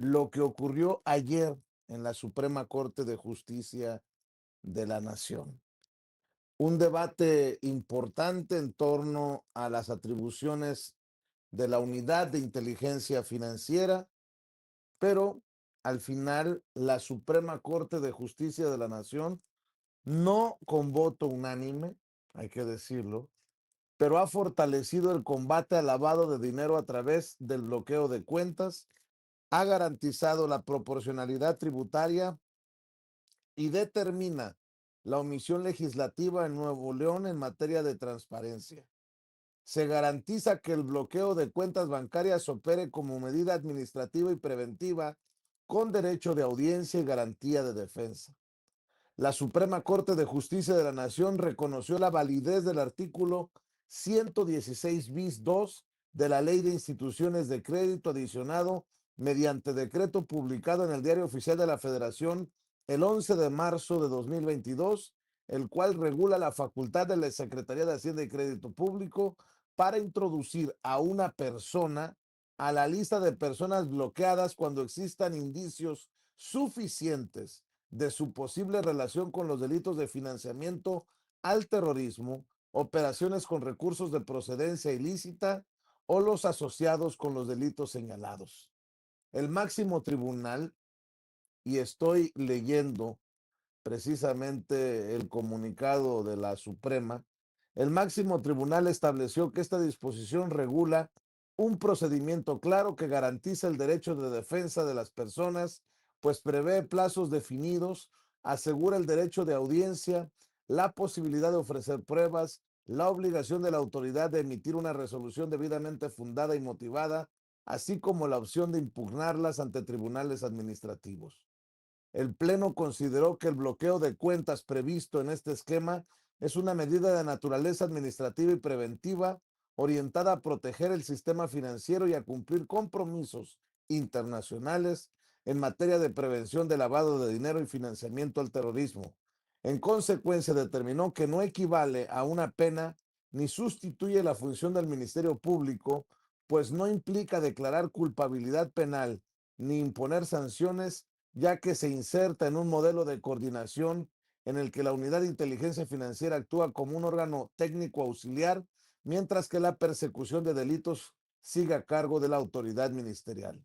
lo que ocurrió ayer en la Suprema Corte de Justicia de la Nación. Un debate importante en torno a las atribuciones de la Unidad de Inteligencia Financiera, pero al final la Suprema Corte de Justicia de la Nación, no con voto unánime, hay que decirlo, pero ha fortalecido el combate al lavado de dinero a través del bloqueo de cuentas, ha garantizado la proporcionalidad tributaria y determina la omisión legislativa en Nuevo León en materia de transparencia. Se garantiza que el bloqueo de cuentas bancarias opere como medida administrativa y preventiva con derecho de audiencia y garantía de defensa. La Suprema Corte de Justicia de la Nación reconoció la validez del artículo 116 bis 2 de la Ley de Instituciones de Crédito adicionado mediante decreto publicado en el Diario Oficial de la Federación el 11 de marzo de 2022, el cual regula la facultad de la Secretaría de Hacienda y Crédito Público para introducir a una persona a la lista de personas bloqueadas cuando existan indicios suficientes de su posible relación con los delitos de financiamiento al terrorismo, operaciones con recursos de procedencia ilícita o los asociados con los delitos señalados. El máximo tribunal, y estoy leyendo precisamente el comunicado de la Suprema, el máximo tribunal estableció que esta disposición regula un procedimiento claro que garantiza el derecho de defensa de las personas, pues prevé plazos definidos, asegura el derecho de audiencia, la posibilidad de ofrecer pruebas, la obligación de la autoridad de emitir una resolución debidamente fundada y motivada, así como la opción de impugnarlas ante tribunales administrativos. El Pleno consideró que el bloqueo de cuentas previsto en este esquema es una medida de naturaleza administrativa y preventiva orientada a proteger el sistema financiero y a cumplir compromisos internacionales en materia de prevención de lavado de dinero y financiamiento al terrorismo. En consecuencia, determinó que no equivale a una pena ni sustituye la función del Ministerio Público, pues no implica declarar culpabilidad penal ni imponer sanciones, ya que se inserta en un modelo de coordinación en el que la Unidad de Inteligencia Financiera actúa como un órgano técnico auxiliar, mientras que la persecución de delitos sigue a cargo de la autoridad ministerial.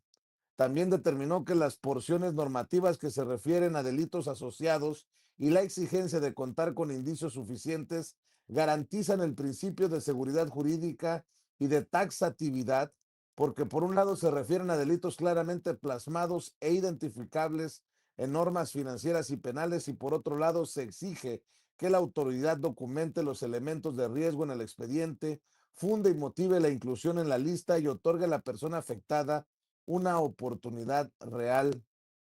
También determinó que las porciones normativas que se refieren a delitos asociados y la exigencia de contar con indicios suficientes garantizan el principio de seguridad jurídica y de taxatividad, porque por un lado se refieren a delitos claramente plasmados e identificables en normas financieras y penales y por otro lado se exige que la autoridad documente los elementos de riesgo en el expediente, funde y motive la inclusión en la lista y otorgue a la persona afectada una oportunidad real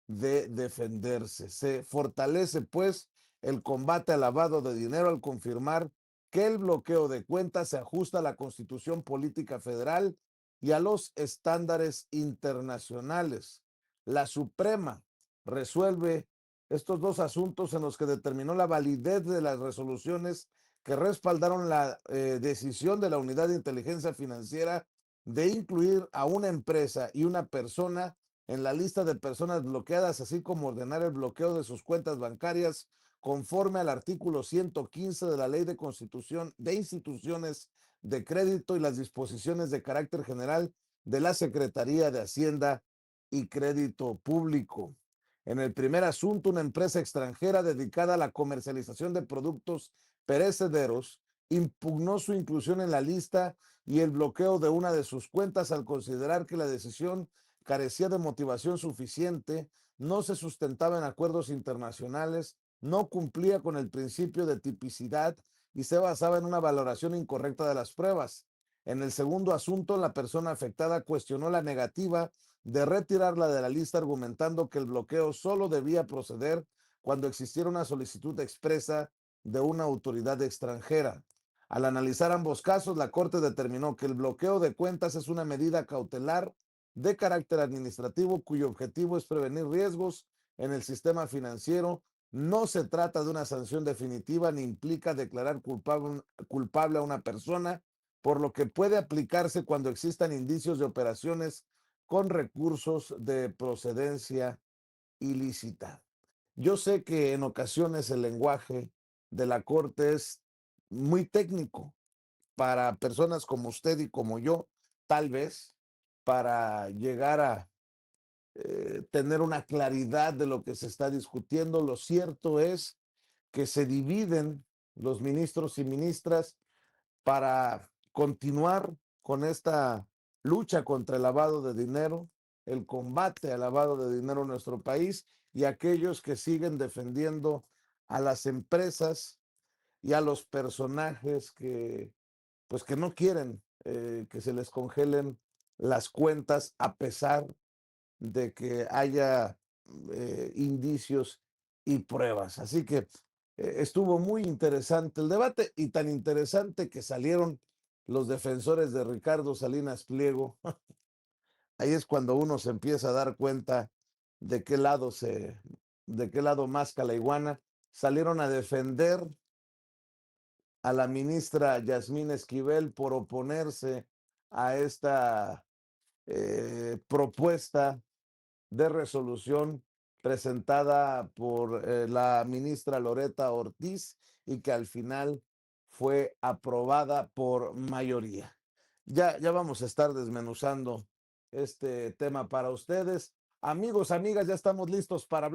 de defenderse. Se fortalece, pues, el combate al lavado de dinero al confirmar que el bloqueo de cuentas se ajusta a la Constitución Política Federal y a los estándares internacionales. La Suprema resuelve estos dos asuntos en los que determinó la validez de las resoluciones que respaldaron la decisión de la Unidad de Inteligencia Financiera de incluir a una empresa y una persona en la lista de personas bloqueadas, así como ordenar el bloqueo de sus cuentas bancarias conforme al artículo 115 de la Ley de Constitución de Instituciones de Crédito y las disposiciones de carácter general de la Secretaría de Hacienda y Crédito Público. En el primer asunto, una empresa extranjera dedicada a la comercialización de productos perecederos impugnó su inclusión en la lista y el bloqueo de una de sus cuentas al considerar que la decisión carecía de motivación suficiente, no se sustentaba en acuerdos internacionales, no cumplía con el principio de tipicidad y se basaba en una valoración incorrecta de las pruebas. En el segundo asunto, la persona afectada cuestionó la negativa de retirarla de la lista argumentando que el bloqueo solo debía proceder cuando existiera una solicitud expresa de una autoridad extranjera. Al analizar ambos casos, la Corte determinó que el bloqueo de cuentas es una medida cautelar de carácter administrativo cuyo objetivo es prevenir riesgos en el sistema financiero. No se trata de una sanción definitiva ni implica declarar culpable a una persona, por lo que puede aplicarse cuando existan indicios de operaciones con recursos de procedencia ilícita. Yo sé que en ocasiones el lenguaje de la Corte es muy técnico para personas como usted y como yo, tal vez, para llegar a tener una claridad de lo que se está discutiendo. Lo cierto es que se dividen los ministros y ministras para continuar con esta lucha contra el lavado de dinero, el combate al lavado de dinero en nuestro país y aquellos que siguen defendiendo a las empresas y a los personajes que pues que no quieren que se les congelen las cuentas a pesar de que haya indicios y pruebas. Así que estuvo muy interesante el debate y tan interesante que salieron los defensores de Ricardo Salinas Pliego. Ahí es cuando uno se empieza a dar cuenta de qué lado de qué lado masca la iguana. Salieron a defender a la ministra Yasmín Esquivel por oponerse a esta propuesta de resolución presentada por la ministra Loreta Ortiz y que al final fue aprobada por mayoría. Ya vamos a estar desmenuzando este tema para ustedes. Amigos, amigas, ya estamos listos para hablar.